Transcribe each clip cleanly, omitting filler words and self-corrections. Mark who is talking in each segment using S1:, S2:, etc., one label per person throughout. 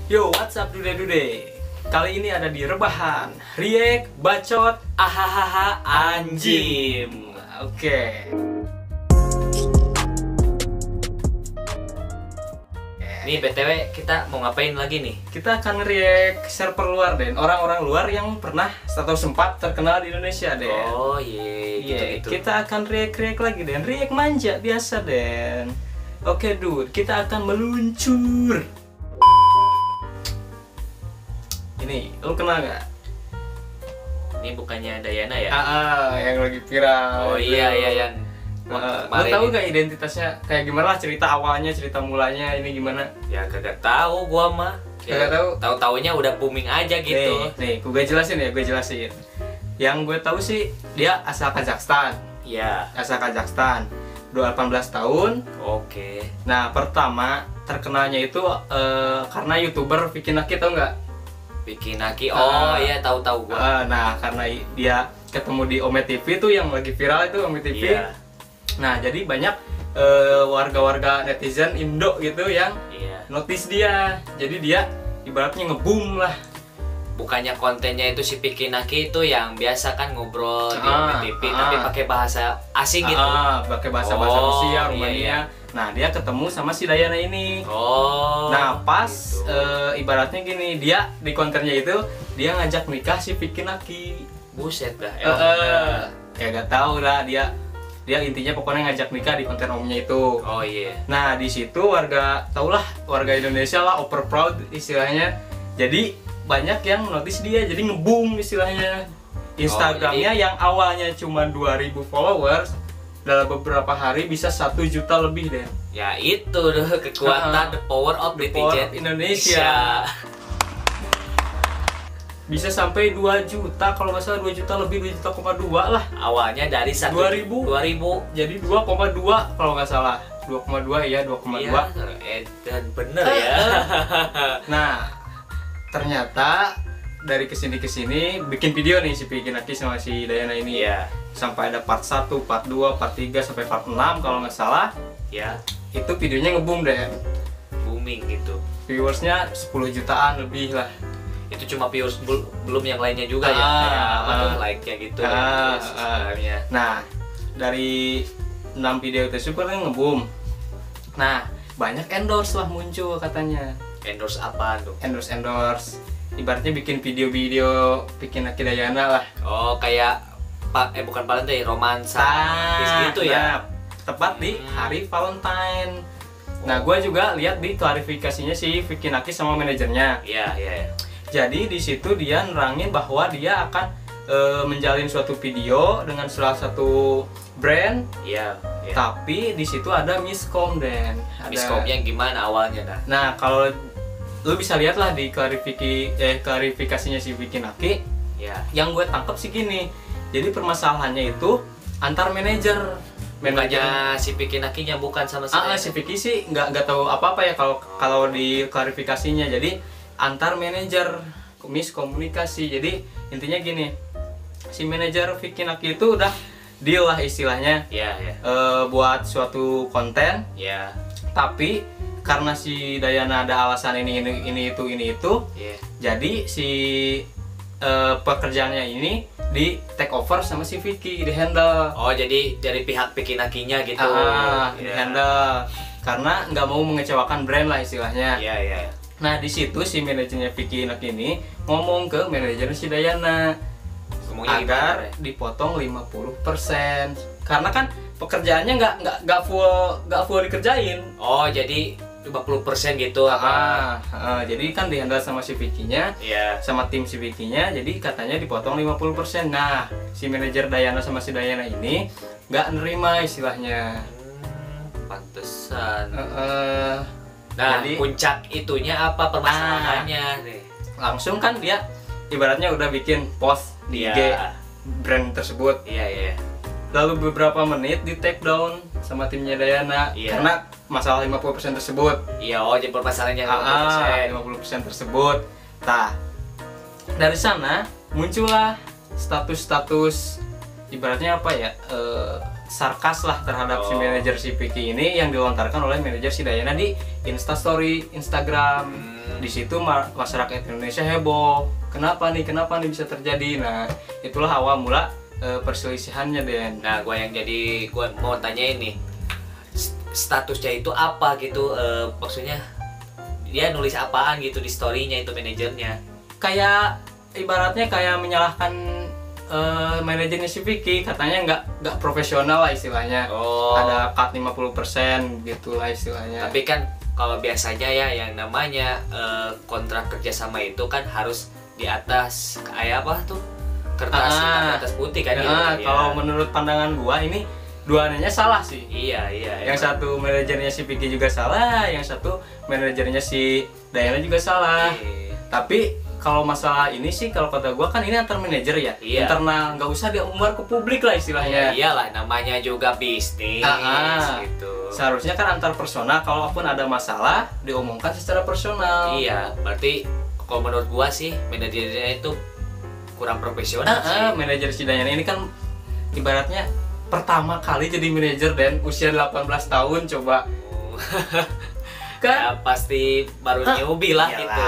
S1: Yo, what's up dude? Kali ini ada di Rebahan, Riek, Bacot,
S2: Ahahaha anjim.
S1: Oke.
S2: Nih BTW kita mau ngapain lagi nih?
S1: Kita akan react server luar, Den. Orang-orang luar yang pernah atau sempat terkenal di Indonesia, Den.
S2: Oh iya, gitu-gitu.
S1: Kita akan react lagi, Den. React manja biasa, Den. Oke, dude, kita akan meluncur. Ini, lu kenal nggak?
S2: Ini bukannya Dayana ya?
S1: Yang lagi viral.
S2: Oh iya yang
S1: lu tahu gak identitasnya kayak gimana lah, cerita awalnya, cerita mulanya ini gimana?
S2: Ya kagak tahu gua mah.
S1: Kagak tahu.
S2: Tahu-taunya udah booming aja gitu.
S1: Nih, gue jelasin. Yang gue tahu sih dia asal Kazakhstan.
S2: Iya.
S1: Asal Kazakhstan. 18 tahun.
S2: Oke.
S1: Nah, pertama terkenalnya itu karena YouTuber Vicky Naki, tau nggak?
S2: Vicky Naki. Oh iya, tahu gua.
S1: Nah, karena dia ketemu di Ome TV tuh yang lagi viral itu Ome TV.
S2: Iya.
S1: Nah, jadi banyak warga-warga netizen Indo gitu yang notice dia. Jadi dia ibaratnya nge-boom lah.
S2: Bukannya kontennya itu si Vicky Naki itu yang biasa kan ngobrol di TV tapi pakai bahasa asing gitu.
S1: Pakai bahasa Rusia, Rumania.
S2: Iya.
S1: Nah, dia ketemu sama si Dayana ini.
S2: Oh.
S1: Nah, pas
S2: gitu.
S1: Ibaratnya gini, dia di kontennya itu dia ngajak nikah si Vicky Naki.
S2: Buset dah.
S1: Ya gak tahu lah, dia intinya pokoknya ngajak nikah di konten omnya itu.
S2: Oh iya.
S1: Nah, di situ warga Indonesia lah, over proud istilahnya. Jadi banyak yang notice dia, jadi nge-boom istilahnya. Instagramnya yang awalnya cuma 2000 followers dalam beberapa hari bisa 1 juta lebih, deh.
S2: Ya itu tuh kekuatan the power of netizen
S1: Indonesia. Bisa sampai 2 juta, kalau nggak salah 2 juta lebih, 2,2 lah.
S2: Awalnya dari
S1: 2000. Jadi 2,2 kalau nggak salah. 2,2 ya, 2,2.
S2: Dan bener ya.
S1: Nah, ternyata dari kesini bikin video nih si Vicky Naki sama si Dayana ini.
S2: Iya.
S1: Sampai ada part 1, part 2, part 3 sampai part 6 kalau nggak salah.
S2: Ya.
S1: Itu videonya nge-boom, deh.
S2: Booming gitu.
S1: Viewersnya 10 jutaan lebih lah.
S2: Itu cuma viewers, belum yang lainnya juga ya. Kayak like-nya gitu ya.
S1: Nah, dari 6 video tersebut kan nge-boom. Nah, banyak endorse lah muncul katanya.
S2: Endorse apa tuh?
S1: Endorse. Ibaratnya bikin video-video bikin Naki Dayana lah.
S2: Oh, kayak bukan Valentine, romansa gitu ya.
S1: Tepat di hari Valentine. Nah, gue juga lihat di klarifikasinya si Vicky Naki sama manajernya.
S2: Iya.
S1: Jadi di situ dia nerangin bahwa dia akan menjalin suatu video dengan salah satu brand.
S2: Iya.
S1: Tapi di situ ada miskom, Dan.
S2: Miskomnya gimana awalnya dah?
S1: Nah, kalau lu bisa lihat lah di klarifikasinya si Vicky Naki.
S2: Ya.
S1: Yang gue tangkap sih gini. Jadi permasalahannya itu antar manajer.
S2: Bukannya si Vicky Nakinya bukan sama
S1: si Vicky sih nggak tahu apa-apa ya kalau di klarifikasinya. Jadi antar manajer, miskomunikasi. Jadi intinya gini, si manajer Vicky Naki itu udah deal lah istilahnya. Buat suatu konten. Tapi karena si Dayana ada alasan ini itu. Jadi si pekerjaannya ini di take over sama si Vicky, di handle.
S2: Oh, jadi dari pihak Vicky Nakinya gitu.
S1: Di handle karena nggak mau mengecewakan brand lah istilahnya. Nah, di situ si manajernya Vicky Naki ini ngomong ke manajer si Dayana agar dipotong 50%. Karena kan pekerjaannya nggak full dikerjain. Oh,
S2: jadi 50% gitu.
S1: Jadi kan dihandle sama si Vicky-nya, sama tim si Vicky-nya, jadi katanya dipotong 50%. Nah, si manajer Dayana sama si Dayana ini nggak nerima istilahnya.
S2: Pantesan.
S1: Nah, jadi
S2: puncak itunya apa permasalahannya nih?
S1: Langsung kan dia ibaratnya udah bikin post di IG brand tersebut. Lalu beberapa menit di take down sama timnya Dayana karena masalah 50% tersebut.
S2: Jadi permasalahannya
S1: 50% tersebut. Nah, dari sana muncullah status-status ibaratnya apa ya? sarkas lah terhadap si manajer si Vicky ini yang dilontarkan oleh manajer si Dayana di Instastory Instagram. Di situ masyarakat Indonesia heboh. Kenapa nih bisa terjadi? Nah, itulah awal mula perselisihannya, Den.
S2: Nah, gue mau tanya ini, statusnya itu apa gitu, maksudnya dia nulis apaan gitu di story-nya itu manajernya?
S1: Kayak ibaratnya kayak menyalahkan manajernya si Vicky, katanya nggak profesional lah istilahnya. Ada cut 50% gitu lah istilahnya.
S2: Tapi kan kalau biasanya ya yang namanya kontrak kerjasama itu kan harus di atas kayak apa tuh, kertas putih kan gitu.
S1: Kalau menurut pandangan gua ini dua-duanya salah sih.
S2: Iya.
S1: Yang satu manajernya si Vicky juga salah, yang satu manajernya si Dayana juga salah. Tapi kalau masalah ini sih, kalau kata gua kan ini antar manajer ya, internal, nggak usah diumbar ke publik lah istilahnya.
S2: Iyalah, namanya juga bisnis gitu.
S1: Seharusnya kan antar personal, kalaupun ada masalah diomongkan secara personal.
S2: Iya, berarti kalau menurut gua sih manajernya itu kurang profesional sih.
S1: Manajer si Dayana ini kan ibaratnya pertama kali jadi manajer dan usia 18 tahun coba.
S2: Kan ya, pasti baru newbie lah gitu.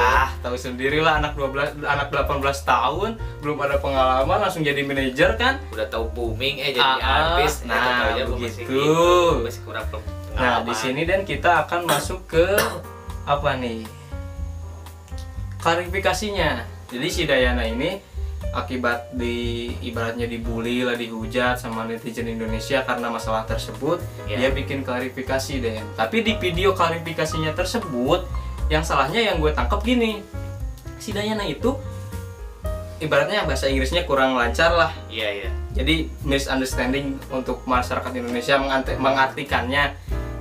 S1: Tahu sendiri lah, anak 18 tahun belum ada pengalaman langsung jadi manajer kan.
S2: Udah tahu booming jadi artis.
S1: Nah, begitu.
S2: Masih kurang pengalaman.
S1: Nah, di sini dan kita akan masuk ke apa nih? Klarifikasinya. Jadi si Dayana ini akibat ibaratnya dibully lah, dihujat sama netizen Indonesia karena masalah tersebut, dia bikin klarifikasi deh. Tapi di video klarifikasinya tersebut, yang salahnya yang gue tangkap gini, si Dayana itu ibaratnya bahasa Inggrisnya kurang lancar lah.
S2: Iya.
S1: Jadi misunderstanding untuk masyarakat Indonesia mengartikannya.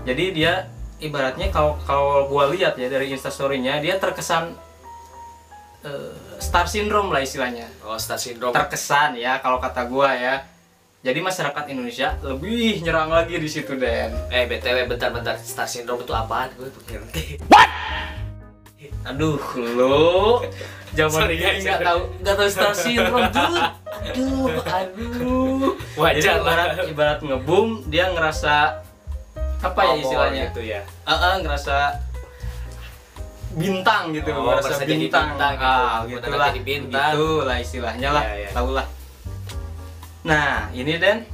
S1: Jadi dia ibaratnya kalau gue lihat ya dari Instastory-nya, dia terkesan star syndrome lah istilahnya.
S2: Star syndrome.
S1: Terkesan ya kalau kata gua ya. Jadi masyarakat Indonesia lebih nyerang lagi di situ, Den.
S2: BTW bentar, star syndrome itu apaan? Gue ngerti.
S1: What? Aduh, lo zaman ini nggak tahu star syndrome tuh. Aduh.
S2: Wajar
S1: lah. Ibarat ngebum, dia ngerasa apa ya istilahnya?
S2: Gitu ya.
S1: Ngerasa bintang gitu,
S2: merasa bintang
S1: gitu lah, gitulah istilahnya lah, tahu lah. Nah ini Dan,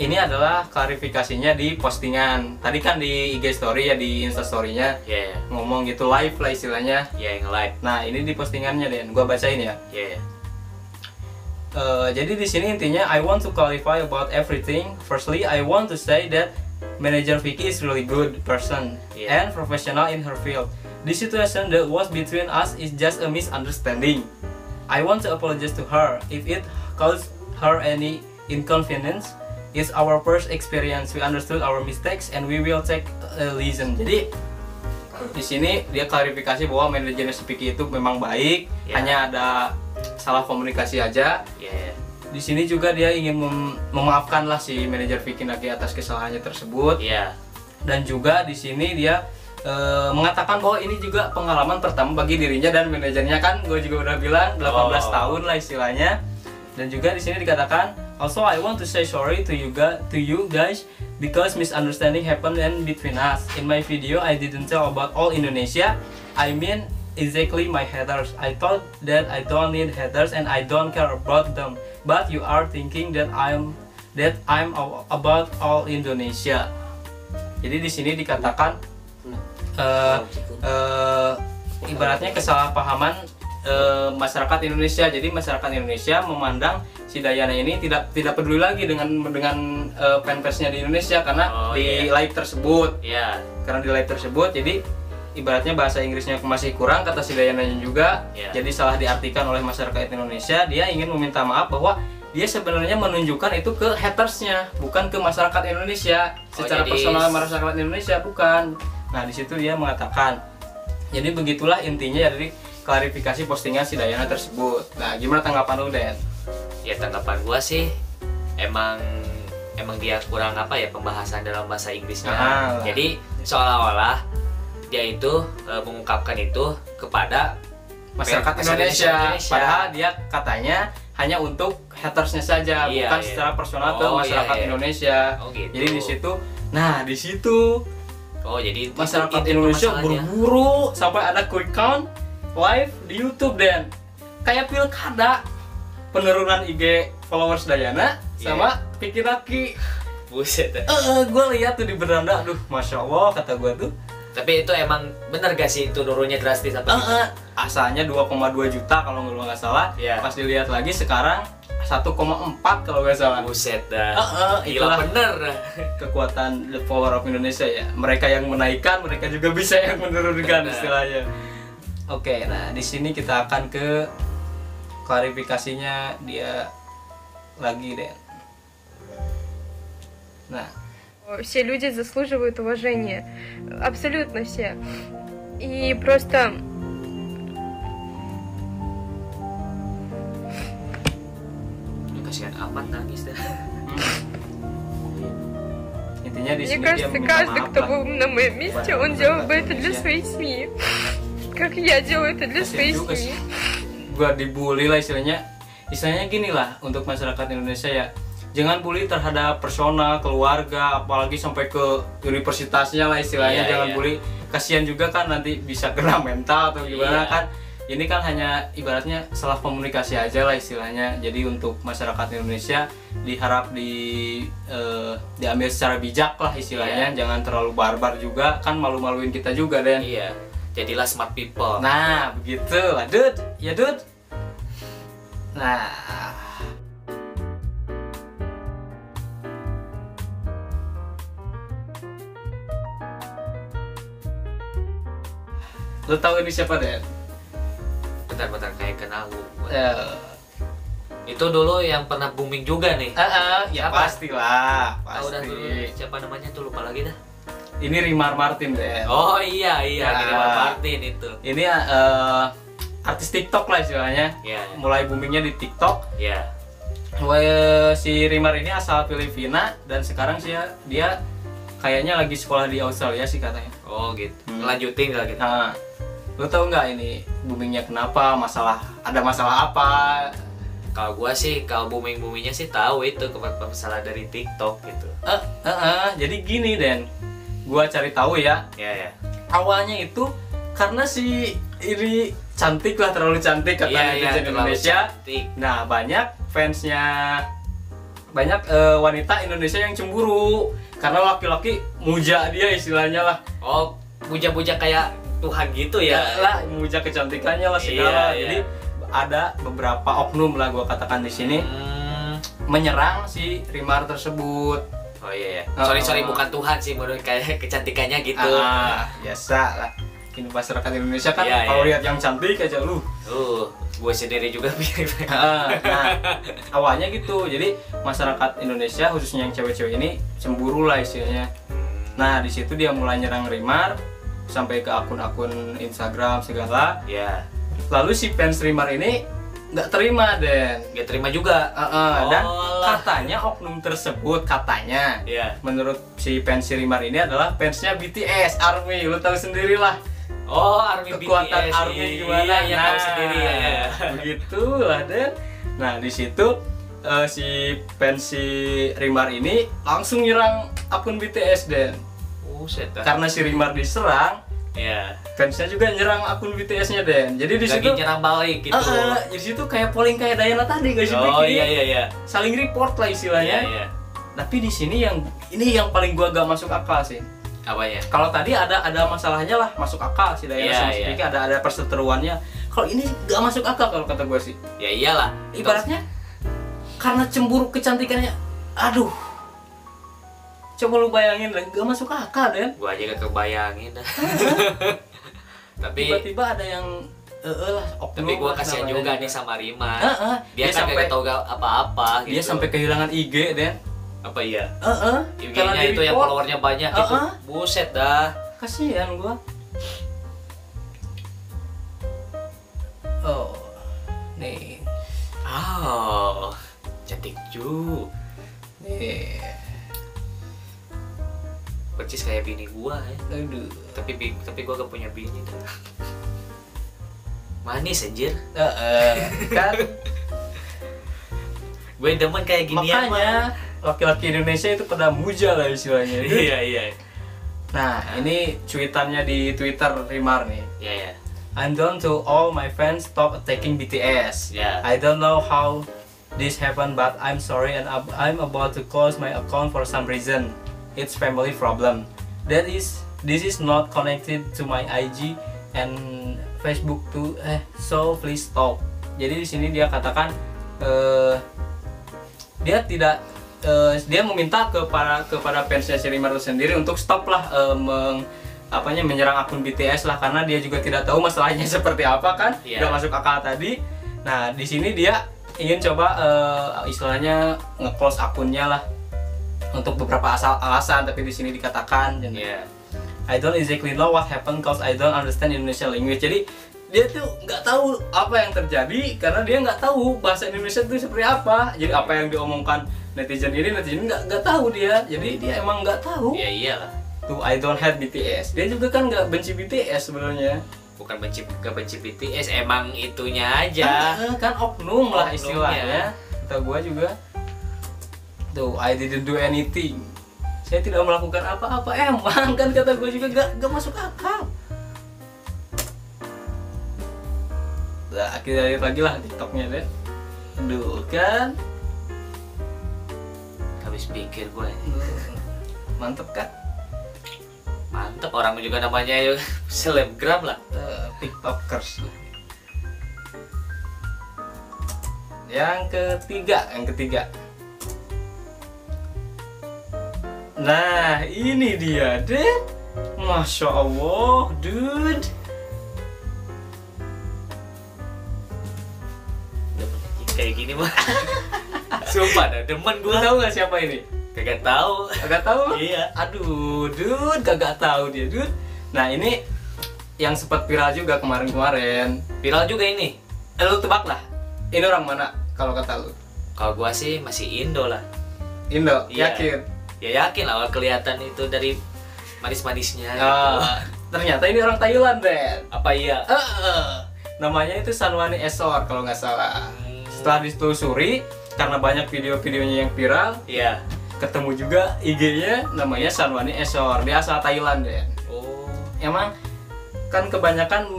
S1: ini adalah klarifikasinya di postingan tadi kan di IG story ya, di Insta story-nya ngomong gitu live lah istilahnya.
S2: Nge-live.
S1: Nah ini di postingannya Dan, gua bacain ya. Jadi di sini intinya, I want to clarify about everything. Firstly, I want to say that Manager Vicky is really good person and professional in her field. The situation that was between us is just a misunderstanding. I want to apologize to her if it caused her any inconvenience. It's our first experience. We understood our mistakes and we will take a lesson. Jadi di sini dia klarifikasi bahwa manajernya Vicky itu memang baik, hanya ada salah komunikasi aja. Di sini juga dia ingin memaafkan lah si manajer Vicky Naki atas kesalahannya tersebut. Dan juga di sini dia mengatakan bahwa ini juga pengalaman pertama bagi dirinya dan manajernya, kan gue juga udah bilang 18 tahun lah istilahnya. Dan juga di sini dikatakan, also I want to say sorry to you guys because misunderstanding happened in between us. In my video I didn't tell about all Indonesia. I mean exactly my haters. I thought that I don't need haters and I don't care about them. But you are thinking that I'm about all Indonesia. Jadi di sini dikatakan ibaratnya kesalahpahaman masyarakat Indonesia. Jadi masyarakat Indonesia memandang si Dayana ini tidak peduli lagi dengan fanbase-nya di Indonesia karena live tersebut. Karena di live tersebut, jadi ibaratnya bahasa Inggrisnya masih kurang kata si Dayana juga. Jadi salah diartikan oleh masyarakat Indonesia. Dia ingin meminta maaf bahwa dia sebenarnya menunjukkan itu ke hatersnya, bukan ke masyarakat Indonesia. Secara personal masyarakat Indonesia bukan. Nah di situ dia mengatakan. Jadi begitulah intinya dari klarifikasi postingan si Dayana tersebut. Nah gimana tanggapan lu, Den?
S2: Ya tanggapan gua sih emang dia kurang pembahasan dalam bahasa Inggrisnya. Jadi seolah-olah dia itu mengungkapkan itu kepada
S1: masyarakat Indonesia. Padahal dia katanya hanya untuk hatersnya saja, bukan secara personal ke masyarakat Indonesia.
S2: Gitu.
S1: Jadi di situ, nah di situ,
S2: jadi
S1: masyarakat Indonesia berburu sampai ada quick count live di YouTube dan kayak pilkada, penurunan IG followers Dayana sama Kiki Naki.
S2: Buset.
S1: Gue lihat tuh di beranda, aduh, masya Allah kata gue tuh.
S2: Tapi itu emang bener gak sih itu turunnya drastis apa?
S1: Asalnya 2,2 juta kalau nggak salah. Pas dilihat lagi sekarang 1,4 kalau nggak salah.
S2: Buset dah.
S1: Gila
S2: bener.
S1: Kekuatan the power of Indonesia ya. Mereka yang menaikkan, mereka juga bisa yang menurunkan istilahnya. Oke, nah di sini kita akan ke klarifikasinya dia lagi deh. Nah.
S3: Все люди заслуживают уважения, абсолютно все. И просто
S2: kasihan amat nangis dah.
S1: Intinya di
S3: мне
S1: sini
S3: кажется,
S1: dia
S3: каждый, кто
S1: lah.
S3: был на моем месте, он делал бы это для своей семьи, как я делаю это для своей семьи.
S1: Gua dibully lah istilahnya gini lah untuk masyarakat Indonesia ya. Jangan bully terhadap personal, keluarga, apalagi sampai ke universitasnya lah istilahnya. Jangan bully, kasihan juga kan nanti bisa kena mental atau gimana kan. Ini kan hanya ibaratnya salah komunikasi aja lah istilahnya. Jadi untuk masyarakat Indonesia diharap diambil secara bijak lah istilahnya. Jangan terlalu barbar juga, kan malu-maluin kita juga Den.
S2: Iya, jadilah smart people.
S1: Nah begitu lah Dud, ya Dud. Nah lu tahu ini siapa Den?
S2: Bentar kayak kenal lu. Itu dulu yang pernah booming juga nih.
S1: Ya pastilah, pasti.
S2: Udah dulu siapa namanya tuh lupa lagi dah.
S1: Ini Rimar Martin Den.
S2: Oh iya Rimar Martin itu.
S1: Ini artis TikTok lah istilahnya. Mulai boomingnya di TikTok. Si Rimar ini asal Filipina dan sekarang sih dia kayaknya lagi sekolah di Australia sih katanya.
S2: Oh gitu. Lanjutin gak gitu?
S1: Nah, lu tahu nggak ini boomingnya kenapa? Ada masalah apa?
S2: Kalau gua sih, kalau boomingnya sih tahu itu masalah dari TikTok gitu.
S1: Jadi gini Den, gua cari tahu ya. Awalnya itu karena si ini cantik lah, terlalu cantik kata netizen Indonesia.
S2: Cantik.
S1: Nah banyak fansnya, banyak wanita Indonesia yang cemburu karena laki-laki muja dia istilahnya lah.
S2: Oh, muja-muja kayak Tuhan gitu ya?
S1: Lah, muja kecantikannya lah segala. Jadi ada beberapa oknum lah gua katakan di sini menyerang si Rimar tersebut.
S2: Oh iya. Sorry bukan Tuhan sih, menurut kayak kecantikannya gitu.
S1: Biasa lah. Ini masyarakat Indonesia kan kalau lihat yang cantik aja lu.
S2: Gue sendiri juga mirip.
S1: Nah, awalnya gitu. Jadi masyarakat Indonesia khususnya yang cewek-cewek ini cemburu lah istilahnya. Nah, di situ dia mulai nyerang Rimar sampai ke akun-akun Instagram segala. Lalu si fans Rimar ini nggak terima Den.
S2: Nggak terima juga.
S1: Dan katanya oknum tersebut katanya menurut si fans Rimar ini adalah fansnya BTS ARMY. Lu tahu sendiri lah.
S2: Oh, ARMY
S1: kekuatan
S2: BTS.
S1: ARMY gimana?
S2: Tahu sendiri ya.
S1: Begitulah Den. Nah di situ si fans si Rimar ini langsung nyerang akun BTS Den. Karena si Rimar diserang, fansnya juga nyerang akun BTS-nya Den. Jadi di situ
S2: nyerang balik gitu.
S1: Di situ kayak polling kayak Dayana tadi guys.
S2: Oh iya.
S1: Saling report lah istilahnya. Tapi di sini yang paling gua gak masuk akal sih.
S2: Apanya?
S1: Kalau tadi ada masalahnya lah masuk akal si Dayana sama si Kiki ada perseteruannya. Kalau ini gak masuk akal kalau kata gua sih.
S2: Ya iyalah.
S1: Ibaratnya karena cemburu kecantikannya. Aduh. Coba lu bayangin deh, gak masuk akal Den.
S2: Gua aja gak kebayangin dah. Tapi
S1: tiba-tiba ada yang lah.
S2: Tapi gua kasihan juga nih sama Rimar. Dia kan sampai tahu apa-apa gitu.
S1: Dia sampai kehilangan IG Den.
S2: Apa iya?
S1: Karena
S2: IG-nya itu yang followernya banyak gitu. Buset dah.
S1: Kasihan gua. Oh. Nih.
S2: Oh. Cantik juga.
S1: Nih.
S2: Percis kayak bini gua ya.
S1: Aduh.
S2: Tapi gua gak punya bini dah. Manis anjir.
S1: Kan
S2: Gue demen kayak ginian.
S1: Makanya laki-laki Indonesia itu pada muja lah istilahnya.
S2: Iya.
S1: Nah, ini cuitannya di Twitter Rimar nih.
S2: Iya.
S1: I'm done to all my fans stop attacking BTS.
S2: Yeah.
S1: I don't know how this happened, but I'm sorry and I'm about to close my account for some reason. It's family problem. This is not connected to my IG and Facebook too. So please stop. Jadi di sini dia katakan dia tidak dia meminta kepada fansnya si Rimar itu sendiri untuk stop lah menyerang akun BTS lah, karena dia juga tidak tahu masalahnya seperti apa kan. Nggak masuk akal tadi. Nah di sini dia ingin coba istilahnya nge-close akunnya lah untuk beberapa alasan, tapi di sini dikatakan dan I don't exactly know what happened cause I don't understand Indonesian language. Jadi dia tuh nggak tahu apa yang terjadi karena dia nggak tahu bahasa Indonesia itu seperti apa. Jadi apa yang diomongkan netizen ini nggak tahu dia. Jadi dia emang nggak tahu.
S2: Ya iyalah.
S1: Tuh I don't hate BTS. Dia juga kan nggak benci BTS sebenarnya.
S2: Bukan benci BTS, emang itunya aja.
S1: Kan oknum lah istilahnya. Kata gua juga. Tuh I didn't do anything. Saya tidak melakukan apa-apa. Emang kan kata gua juga nggak masuk akal. Nah, kita lihat lagi lah TikToknya deh. Aduh kan.
S2: Habis pikir gue.
S1: Mantep kan?
S2: Mantep, orang juga namanya selebgram lah.
S1: TikTokers. Yang ketiga. Nah, ini dia deh. Masya Allah, dude.
S2: Kayak gini mah. Sumpah dah, demen gue.
S1: Tahu nggak siapa ini?
S2: Kagak tahu.
S1: Kagak tahu?
S2: Iya.
S1: Aduh, dude, kagak tahu dia, dude. Nah, ini yang sempat viral juga kemarin-kemarin.
S2: Viral juga ini.
S1: Lu tebak lah. Ini orang mana kalau kata lu?
S2: Kalau gua sih masih Indo lah.
S1: Indo,
S2: Iya.
S1: yakin?
S2: Ya yakin lah, kelihatan itu dari manis-manisnya gitu.
S1: Ternyata ini orang Thailand, Ben.
S2: Apa iya?
S1: Namanya itu Sanwani Esor kalau nggak salah. Setelah ditelusuri, karena banyak video-videonya yang viral,
S2: Iya.
S1: ketemu juga IG-nya namanya Sanwani Esor. Dia asal Thailand, Ben.
S2: Oh.
S1: Emang kan kebanyakan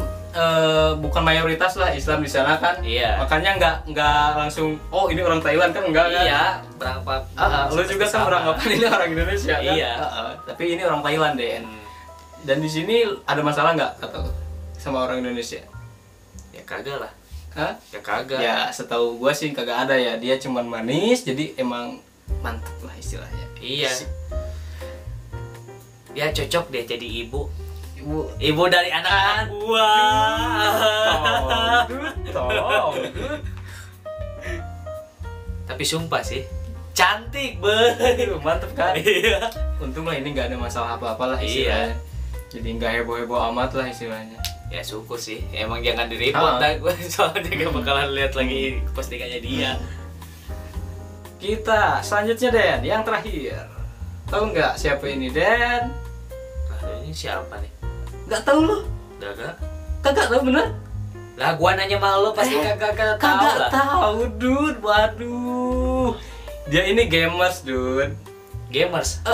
S1: bukan mayoritas lah Islam di sana kan.
S2: Iya.
S1: Makanya nggak langsung oh ini orang Thailand kan, enggak kan.
S2: Iya, beranggapan.
S1: Lu juga kan beranggapan ini orang Indonesia kan.
S2: Iya.
S1: Tapi ini orang Thailand, Den. Dan di sini ada masalah nggak kata lu sama orang Indonesia?
S2: Ya kagak lah.
S1: Hah?
S2: Ya kagak.
S1: Ya setahu gua sih kagak ada ya. Dia cuman manis, jadi emang mantep lah istilahnya.
S2: Iya. Dia cocok deh jadi ibu.
S1: Ibu
S2: dari anak-anak gua.
S1: Tolong.
S2: Tapi sumpah sih, cantik
S1: Mantep kan?
S2: Iya.
S1: Untung lah ini nggak ada masalah apa-apa lah istilahnya. Jadi nggak heboh-heboh amat lah istilahnya.
S2: Ya syukur sih, emang jangan di-report dah gue, soalnya gak bakalan lihat lagi postingannya dia.
S1: Kita selanjutnya Den, yang terakhir. Tahu nggak siapa ini Den?
S2: Ini siapa nih?
S1: Nggak tahu lo?
S2: Kagak.
S1: Kagak tahu bener?
S2: Lah gua nanya sama lo pasti kagak tahu
S1: Kagak
S2: lah.
S1: tahu, dude. Waduh. Dia ini gamers, dude.
S2: Gamers.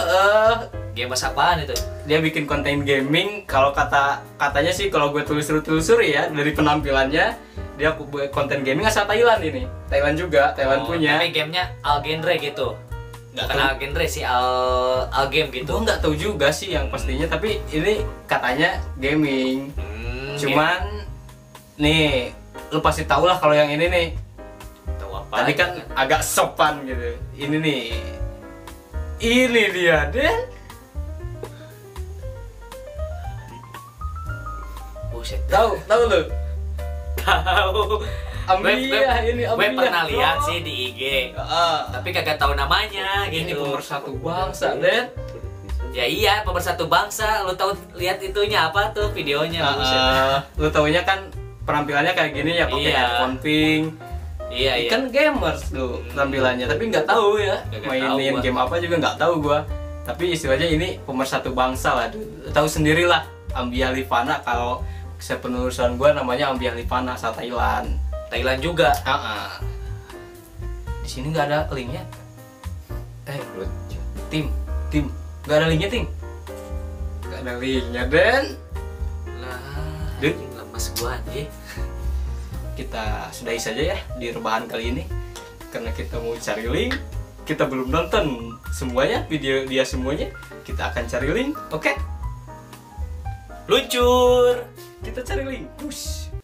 S2: Gamers apaan itu?
S1: Dia bikin konten gaming. Kalau katanya sih kalau gue telusuri ya dari penampilannya, dia buat konten gaming asal Thailand ini. Thailand juga, Thailand punya.
S2: Tapi gamenya all genre gitu.
S1: Nggak
S2: Bukan
S1: tahu.
S2: all genre sih, all game gitu.
S1: Gue nggak tahu juga sih yang pastinya, tapi ini katanya gaming. Cuman nih, lu pasti tahu lah kalau yang ini nih.
S2: tahu apa?
S1: Tadi kan agak sopan gitu. Ini nih. Ini dia, Den.
S2: Buset.
S1: Tahu lu?
S2: Tahu.
S1: Ambia, ini
S2: Gue
S1: Ambia.
S2: pernah lihat sih di IG. Tapi kagak tahu namanya
S1: Ini
S2: gitu.
S1: pemersatu bangsa, Den.
S2: Ya iya, pemersatu bangsa. Lu tahu lihat itunya apa tuh videonya? Buset.
S1: Lu taunya kan penampilannya kayak gini ya, pakai
S2: Iya.
S1: headphone pink.
S2: Iya.
S1: Kan gamers tuh tampilannya, tapi nggak tahu ya
S2: Nggak
S1: mainin
S2: tahu gua.
S1: game apa juga nggak tahu gua. Tapi istilahnya ini pemersatu bangsa lah. Tahu sendirilah Ambia Livana, kalau sepenelusuran gua namanya Ambia Livana asal Thailand.
S2: Thailand juga.
S1: Di sini nggak ada linknya. Tim nggak ada linknya, Ting. Nggak ada linknya, Den.
S2: Lah,
S1: Den,
S2: lemes gua anjing.
S1: kita sudahi saja ya di rebahan kali ini karena kita mau cari link. Kita belum nonton semuanya, video dia semuanya. Kita akan cari link, oke?
S2: Luncur.
S1: Kita cari link. Push.